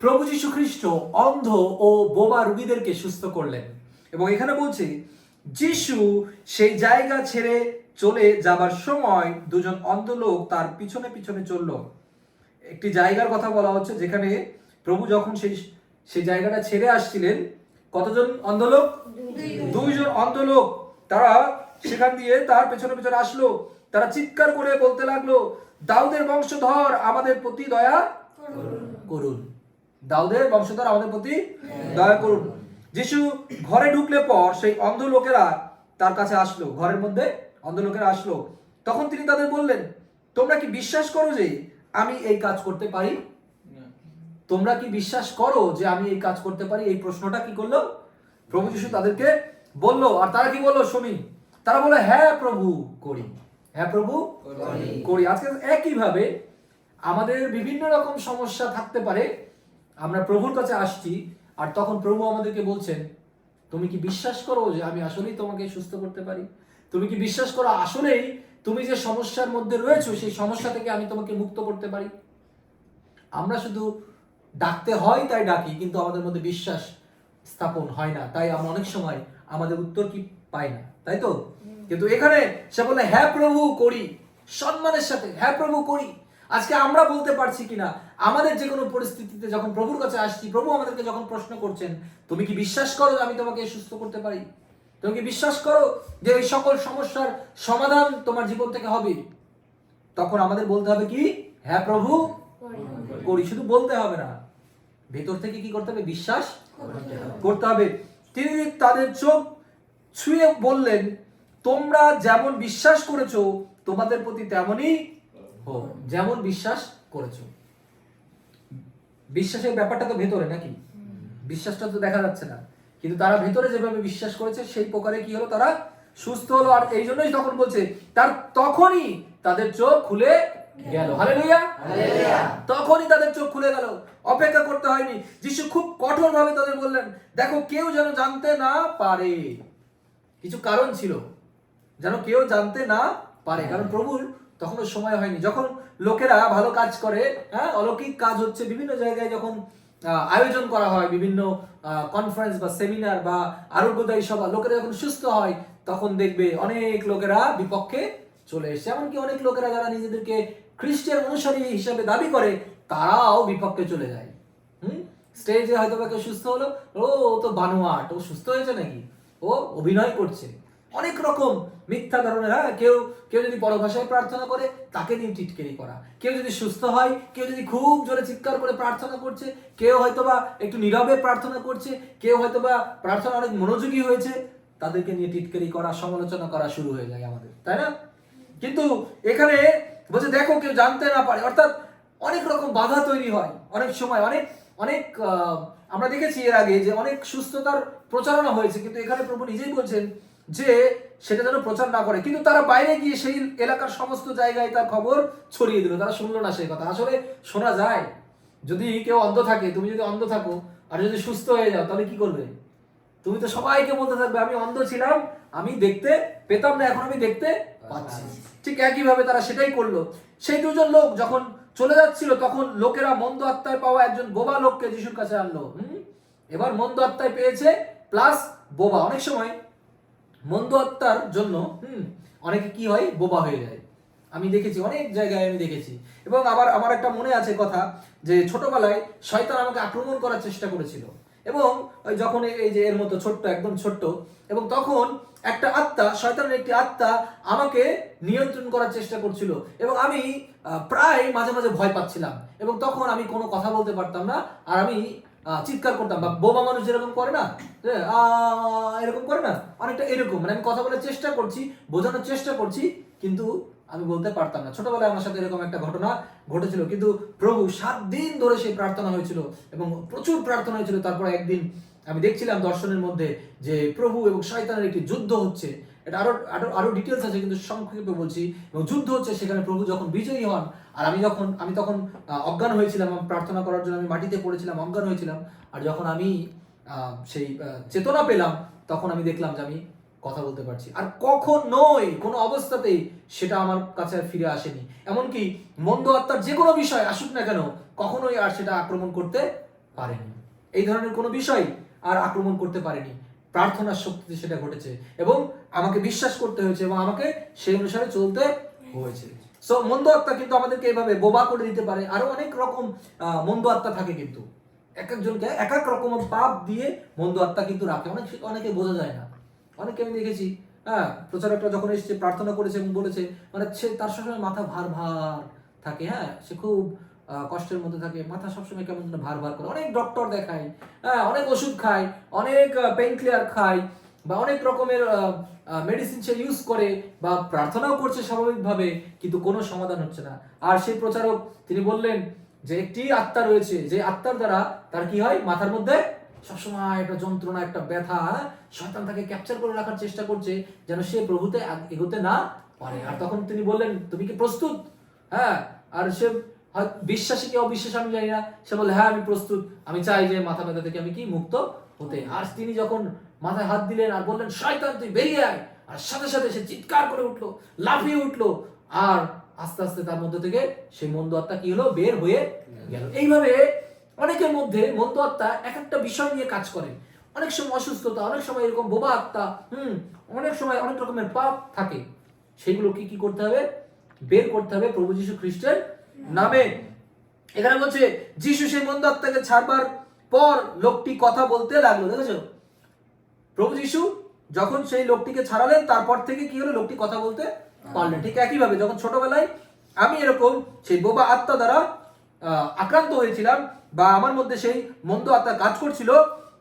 প্রভু যীশু খ্রিস্ট অন্ধ ও বোবা রোগীদেরকে সুস্থ করলেন। এবং এখানে বলছে যিশু সেই জায়গা ছেড়ে চলে যাবার সময় দুজন অন্ধ লোক তার পিছনে পিছনে চলল। একটি জায়গার কথা বলা হচ্ছে যেখানে প্রভু যখন সেই জায়গাটা ছেড়ে আসছিলেন, কতজন অন্ধ লোক? দুইজন অন্ধ লোক তারা সেখান দিয়ে তার পেছনে পেছনে আসলো। তারা চিৎকার করে বলতে লাগলো, দাউদের বংশধর আমাদের প্রতি দয়া করুন। দাউদের বংশধর আমাদের প্রতি দয়া করুন। যিশু ঘরে ঢুকলে পর সেই অন্ধ লোকেরা তার কাছে আসলো, ঘরের মধ্যে অন্ধ লোকেরা আসলো। তখন তিনি তাদের বললেন, তোমরা কি বিশ্বাস করো যে আমি এই কাজ করতে পারি? তোমরা কি বিশ্বাস করো যে আমি এই কাজ করতে পারি? এই প্রশ্নটা কি করলো প্রভু যিশু তাদেরকে বললো। আর তারা কি বললো শুনি? তারা বলে, হ্যাঁ প্রভু করি, হ্যাঁ প্রভু করি। আজকে একইভাবে আমাদের বিভিন্ন রকম সমস্যা থাকতে পারে, আমরা প্রভুর কাছে আসছি আর তখন প্রভু আমাদেরকে বলছেন, তুমি কি বিশ্বাস করো যে আমি আসলেই তোমাকে সুস্থ করতে পারি? তুমি কি বিশ্বাস করো আসলেই তুমি যে সমস্যার মধ্যে রয়েছো সেই সমস্যা থেকে আমি তোমাকে মুক্ত করতে পারি? আমরা শুধু ডাকতে হয় তাই ডাকি, কিন্তু আমাদের মধ্যে বিশ্বাস স্থাপন হয় না, তাই আমরা অনেক সময় আমাদের উত্তর কি পাই না, তাই তো? কিন্তু এখানে সে বলে, হ্যাঁ প্রভু করি, সম্মানের সাথে হ্যাঁ প্রভু করি। আজকে আমরা বলতে পারছি কিনা আমাদের যে কোনো পরিস্থিতিতে যখন প্রভুর কাছে আসছি, প্রভু আমাদেরকে যখন প্রশ্ন করছেন, তুমি কি বিশ্বাস করো যে আমি তোমাকে সুস্থ করতে পারি? তুমি কি বিশ্বাস করো যে এই সকল সমস্যার সমাধান তোমার জীবন থেকে হবে? তখন আমাদের বলতে হবে কি? হ্যাঁ প্রভু করি। শুধু বলতে হবে না, ভেতর থেকে কি করতে হবে? বিশ্বাস করতে হবে। তিনি তাদের চোখ ছুঁয়ে বললেন, তোমরা যেমন বিশ্বাস করেছো তোমাদের প্রতি তেমনই হোক। যেমন বিশ্বাস করেছো। বিশ্বাসের ব্যাপারটা তো ভেতরে, নাকি? বিশ্বাসটা তো দেখা যাচ্ছে না, কিন্তু তারা ভেতরে যেভাবে বিশ্বাস করেছে সেই প্রকারে কি হলো? তারা সুস্থ হলো। আর এই জন্যই তখন বলছে, তার তখনই তাদের চোখ খুলে গেল। হালেলুয়া! তখনই তাদের চোখ খুলে গেল, অপেক্ষা করতে হয়নি। যিশু খুব কঠোর ভাবে তাদের বললেন, দেখো কেউ যেন জানতে না পারে। কিছু কারণ ছিল, যেন কেউ জানতে না পারে, কারণ প্রভুর তখনও সময় হয়নি। যখন লোকেরা ভালো কাজ করে, হ্যাঁ, অলৌকিক কাজ হচ্ছে বিভিন্ন জায়গায়, যখন আয়োজন করা হয় বিভিন্ন কনফারেন্স বা সেমিনার বা আরোগ্যদায়ী সভা, লোকেরা যখন সুস্থ হয় তখন দেখবে অনেক লোকেরা বিপক্ষে চলে এসেছে। এমনকি অনেক লোকেরা যারা নিজেদেরকে খ্রিস্টের অনুসারী হিসাবে দাবি করে তারাও বিপক্ষে চলে যায়। স্টেজে হয়তো বা কেউ সুস্থ হলো, ও তো বানোয়াট, ও সুস্থ হয়েছে নাকি, ও অভিনয় করছে। অনেক রকম মিথ্যা ধরনের, হ্যাঁ, কেউ যদি পরভাষায় প্রার্থনা করে তাকে নিয়ে টিটকারি করা, কেউ যদি সুস্থ হয়, কেউ যদি খুব জোরে চিৎকার করে প্রার্থনা করছে, কেউ হয়তোবা একটু নীরবে প্রার্থনা করছে, কেউ হয়তোবা প্রার্থনা অনেক মনোযোগী হয়েছে, তাদেরকে নিয়ে টিটকারি করা, সমালোচনা করা শুরু হয়ে যায় আমাদের, তাই না? কিন্তু এখানে বলছে, দেখো কেউ জানতে না পারে, অর্থাৎ অনেক রকম বাধা তৈরি হয় অনেক সময়। অনেক অনেক আমরা দেখেছি এর আগে যে অনেক সুস্থতার প্রচারণা হয়েছে, কিন্তু এখানে প্রভু নিজেই বলছেন যে সেটা যেন প্রচার না করে। কিন্তু তারা বাইরে গিয়ে সেই এলাকার সমস্ত জায়গায় তার খবর ছড়িয়ে দিল। তারা শুনলো না সেই কথা। আসলে শোনা যায়। যদি কেউ অন্ধ থাকে, তুমি যদি অন্ধ থাকো আর যদি সুস্থ হয়ে যাও, তাহলে কি করবে? তুমি তো সবাইকে বলতে থাকবে, আমি অন্ধ ছিলাম, আমি দেখতে পেতাম না, এখন আমি দেখতে পাচ্ছি। ঠিক একইভাবে তারা সেটাই করলো। সেই দুজন লোক যখন চলে যাচ্ছিল, তখন লোকেরা মন্দ আত্মায় পাওয়া একজন বোবা লোককে যিশুর কাছে আনলো। এবার মন্দ আত্মায় পেয়েছে প্লাস বোবা। অনেক সময় মন্দ আত্মার জন্য অনেকে কি হয়? বোবা হয়ে যায়। আমি দেখেছি, অনেক জায়গায় আমি দেখেছি। এবং আবার আমার একটা মনে আছে কথা, যে ছোটবেলায় শয়তান আমাকে আক্রমণ করার চেষ্টা করেছিল। এবং ওই যখন এই যে এর মতো ছোট্ট, একদম ছোট্ট, এবং তখন একটা আত্মা, শয়তানের একটি আত্মা আমাকে নিয়ন্ত্রণ করার চেষ্টা করছিল। এবং আমি প্রায় মাঝে মাঝে ভয় পাচ্ছিলাম, এবং তখন আমি কোনো কথা বলতে পারতাম না, আর আমি চিৎকার করতাম। বা বোবা মানুষ যেরকম করে না, এরকম করে না, অনেকটা এরকম। মানে আমি কথা বলার চেষ্টা করছি, বোঝানোর চেষ্টা করছি, কিন্তু আমি বলতে পারতাম না। ছোটবেলায় আমার সাথে এরকম একটা ঘটনা ঘটেছিল। কিন্তু প্রভু 7 দিন ধরে সেই প্রার্থনা হয়েছিল এবং প্রচুর প্রার্থনা হয়েছিল। তারপর একদিন আমি দেখছিলাম দর্শনের মধ্যে যে প্রভু এবং শয়তানের একটি যুদ্ধ হচ্ছে। এটা আরো ডিটেলস আছে, কিন্তু সংক্ষেপে বলছি। এবং যুদ্ধ হচ্ছে, সেখানে প্রভু যখন বিজয়ী হন, আর আমি তখন অজ্ঞান হয়েছিলাম। প্রার্থনা করার জন্য আমি মাটিতে পড়েছিলাম, অজ্ঞান হয়েছিলাম। আর যখন আমি সেই চেতনা পেলাম, তখন আমি দেখলাম যে আমি কথা বলতে পারছি। আর কখনোই কোনো অবস্থাতেই সেটা আমার কাছে ফিরে আসেনি। এমনকি মন্দ আত্মার যে কোনো বিষয় আসুক না কেন, কখনোই আর সেটা আক্রমণ করতে পারেনি। এই ধরনের কোনো বিষয় আর আক্রমণ করতে পারেনি। প্রার্থনার শক্তিতে সেটা ঘটেছে এবং আমাকে বিশ্বাস করতে হয়েছে এবং আমাকে সেই অনুসারে চলতে হয়েছে। সো মন্দ আত্মা কিন্তু আমাদেরকে এভাবে বোবা করে দিতে পারে। আরো অনেক রকম মন্দ আত্মা থাকে, কিন্তু এক একজনকে এক এক রকম পাপ দিয়ে মন্দ আত্মা কিন্তু রাখে। অনেকে বোঝা যায় না। অনেকে আমি দেখেছি, প্রচারকটা যখন এসেছে প্রার্থনা করেছে এবং বলেছে, মানে সে তার সবসময় মাথা ভার ভার থাকে, সে খুব কষ্টের মধ্যে থাকে, মাথা সবসময় কেমন যেন ভার ভার করে। অনেক ডক্টর দেখায়, অনেক ওষুধ খায়, অনেক পেইন ক্লিয়ার খায়, বা অনেক রকমের মেডিসিন সে ইউজ করে, বা প্রার্থনাও করছে স্বাভাবিকভাবে, কিন্তু কোনো সমাধান হচ্ছে না। আর সেই প্রচারক তিনি বললেন যে একটি আত্মা রয়েছে, যে আত্মার দ্বারা তার কি হয়, মাথার মধ্যে সবসময় একটা যন্ত্রণা, একটা ব্যথা, শয়তান তাকে ক্যাপচার করে রাখার চেষ্টা করছে যেন সে প্রভুতে এগোতে না পারে। আর তখন তিনি বললেন, তুমি কি প্রস্তুত? আর সে বিশ্বাসী কি অবিশ্বাসী আমি জানি না, সে বলে হ্যাঁ আমি প্রস্তুত, আমি চাই যে মাথা ব্যথা থেকে আমি কি মুক্ত হতে। আর তিনি যখন মাথায় হাত দিলেন আর বললেন শয়তান তুই বেরিয়ে আয়, আর সাথে সাথে সে চিৎকার করে উঠলো, লাফিয়ে উঠলো, আর আস্তে আস্তে তার মধ্যে থেকে সেই মন্দ আত্মা কি হলো, বের হয়ে গেল। এইভাবে অনেকের মধ্যে মন্দ আত্মা এক একটা বিষয় নিয়ে কাজ করে। অনেক সময় অসুস্থতা, অনেক সময় এরকম বোবা আত্মা, অনেক সময় অনেক রকমের পাপ থাকে। সেগুলো কি করতে হবে, বের করতে হবে প্রভু যীশু খ্রিস্টের নামে। এখানে বলছে যীশু সেই মন্দ আত্মাকে ছাড়বার পর লোকটি কথা বলতে লাগলো। দেখেছো, প্রভু যীশু যখন সেই লোকটিকে ছাড়ালেন তারপর থেকে কি হলো, লোকটি কথা বলতে পারলেন। ঠিক একইভাবে যখন ছোটবেলায় আমি এরকম সেই বোবা আত্মা দ্বারা আক্রান্ত হয়েছিলাম, বা আমার মধ্যে সেই মন্দ আত্মা কাজ করছিল,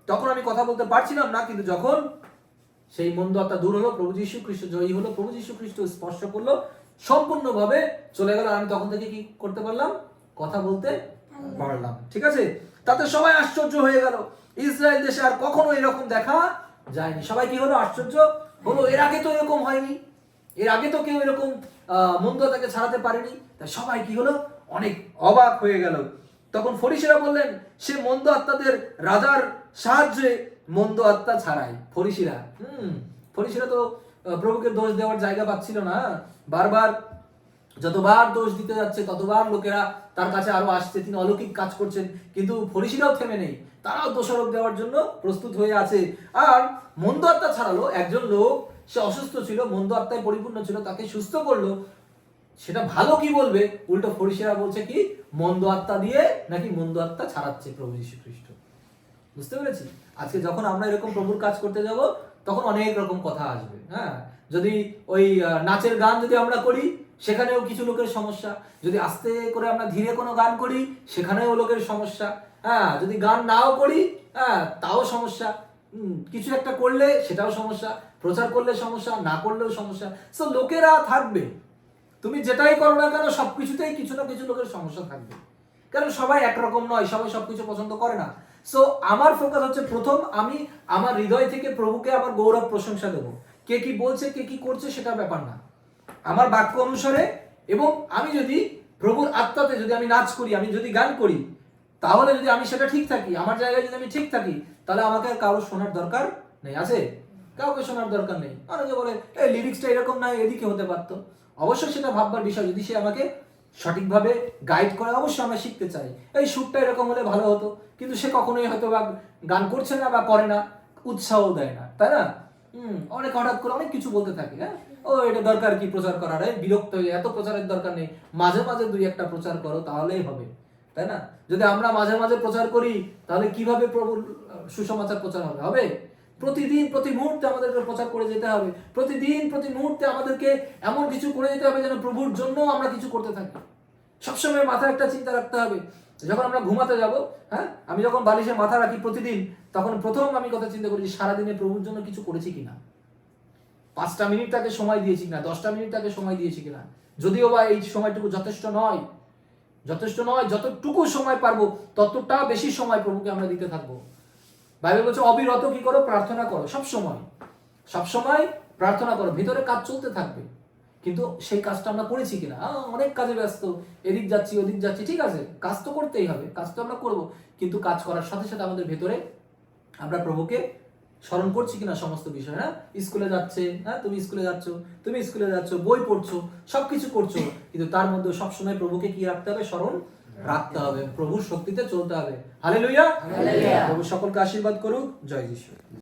তখন আমি কথা বলতে পারছিলাম না। কিন্তু যখন সেই মন্দ আত্মা দূর হলো, প্রভু যীশু খ্রিস্ট জয়ী হলো, প্রভু যীশু খ্রিস্ট স্পর্শ করলো, সম্পূর্ণভাবে চলে গেল, আমি তখন থেকে কি করতে পারলাম, কথা বলতে পারলাম। ঠিক আছে, তাতে সবাই আশ্চর্য হয়ে গেল। ইসরায়েল দেশে আর কখনো এরকম দেখা যায়নি। সবাই কি হলো, আশ্চর্য হলো। এর আগে তো এরকম হয়নি, এর আগে তো কেউ এরকম মন্দ আত্মাকে ছাড়াতে পারেনি। তাই সবাই কি হলো, অনেক অবাক হয়ে গেল। তখন ফরিসিরা বললেন, সে মন্দ আত্মাদের রাজার সাহায্যে মন্দ আত্মা ছাড়ায়। ফরিসিরা তো প্রভুকে দোষ দেওয়ার জায়গা পাচ্ছিল না। বারবার যতবার দোষ দিতে যাচ্ছে ততবার লোকেরা তার কাছে আরো আসছে, তিনি অলৌকিক কাজ করছেন, কিন্তু ফরিসিরাও থেমে নেই, তারাও দোষারোপ দেওয়ার জন্য প্রস্তুত হয়ে আছে। আর মন্দ আত্মা ছাড়ালো, একজন লোক সে অসুস্থ ছিল, মন্দ আত্মায় পরিপূর্ণ ছিল, তাকে সুস্থ করলো, সেটা ভালো কি বলবে, উল্টো ফরিসিরা বলছে কি মন্দ আত্মা দিয়ে নাকি মন্দ আত্মা ছাড়াচ্ছে প্রভু যীশু খ্রিস্ট। বুঝতে পেরেছি? আজকে যখন আমরা এরকম প্রভুর কাজ করতে যাব তখন অনেক রকম কথা আসবে। যদি ওই নাচের গান যদি আমরা করি সেখানেও কিছু লোকের সমস্যা, যদি আস্তে করে আমরা ধীরে কোনো গান করি সেখানেও লোকের সমস্যা, যদি গান নাও করি তাও সমস্যা, কিছু একটা করলে সেটাও সমস্যা, প্রচার করলে সমস্যা, না করলেও সমস্যা। সো লোকেরা থাকবে, তুমি যেটাই করো না কেন সবকিছুতেই কিছু না কিছু লোকের সমস্যা থাকবে, কারণ সবাই একরকম নয়, সবাই সবকিছু পছন্দ করে না। সো আমার ফোকাস হচ্ছে, প্রথম আমি আমার হৃদয় থেকে প্রভুকে আমার গৌরব প্রশংসা দেবো। কে কি বলছে, কে কি করছে সেটা ব্যাপার না, আমার বাক্য অনুসারে। এবং আমি যদি প্রভুর আত্মাতে যদি আমি নাচ করি, আমি যদি গান করি, তাহলে যদি আমি সেটা ঠিক থাকি, আমার জায়গায় যদি আমি ঠিক থাকি, তাহলে আমাকে কারো শোনার দরকার নেই। আছে কাউকে শোনার দরকার নেই। অনেকে বলে এই লিরিক্সটা এরকম না, এদিকে হতে পারতো। অবশ্যই সেটা ভাববার বিষয়, যদি সে আমাকে সঠিকভাবে গাইড করে, অবশ্যই আমরা শিখতে চাই এই সুরটা এরকম হলে ভালো হতো, কিন্তু সে কখনোই হয়তো বা গান করছে না বা করে না, উৎসাহ দেয় না, তাই না? অনেক হঠাৎ করে অনেক কিছু বলতে থাকে, ও এটা দরকার কি প্রচার করার, বিরক্ত হয়ে, এত প্রচারের দরকার নেই, মাঝে মাঝে দুই একটা প্রচার করো তাহলেই হবে, তাই না? যদি আমরা মাঝে মাঝে প্রচার করি তাহলে কিভাবে প্রভুর সুসমাচার প্রচার হবে? হবে প্রতিদিন প্রতি মুহূর্তে আমাদেরকে প্রচার করে যেতে হবে, প্রতিদিন প্রতি মুহূর্তে আমাদেরকে এমন কিছু করে যেতে হবে যেন প্রভুর জন্য আমরা কিছু করতে থাকি। সবসময় মাথায় একটা চিন্তা রাখতে হবে, যখন আমরা ঘুমাতে যাব, আমি যখন বালিশে মাথা রাখি প্রতিদিন, তখন প্রথম আমি কথা চিন্তা করি সারাদিনে প্রভুর জন্য কিছু করেছি কিনা, 5টা মিনিট তাকে সময় দিয়েছি কিনা, 10টা মিনিট তাকে সময় দিয়েছি কিনা। যদিও বা এই সময়টুকু যথেষ্ট নয়, যতটুকু সময় পারবো ততটা বেশি সময় প্রভুকে আমরা দিতে থাকবো। বাইবেল বলছে অবিরত কি করো, প্রার্থনা করো। সবসময় প্রার্থনা করো, ভিতরে কাজ চলতে থাকবে, কিন্তু সেই কাজটা আমরা করেছি কিনা। অনেক কাজে ব্যস্ত, এদিক যাচ্ছি ওদিক যাচ্ছি, ঠিক আছে, কাজ তো করতেই হবে, কাজ তো আমরা করবো, কিন্তু কাজ করার সাথে সাথে আমাদের ভেতরে আমরা প্রভুকে স্মরণ করছি কিনা সমস্ত বিষয়। স্কুলে যাচ্ছে, তুমি স্কুলে যাচ্ছ, বই পড়ছো, সবকিছু করছো, কিন্তু তার মধ্যে সবসময় প্রভুকে কি রাখতে হবে, স্মরণ রাখতে হবে, প্রভুর শক্তিতে চলতে হবে। হালেলুয়া। হালেলুয়া। প্রভু সকলকে আশীর্বাদ করুক। জয় যিশু।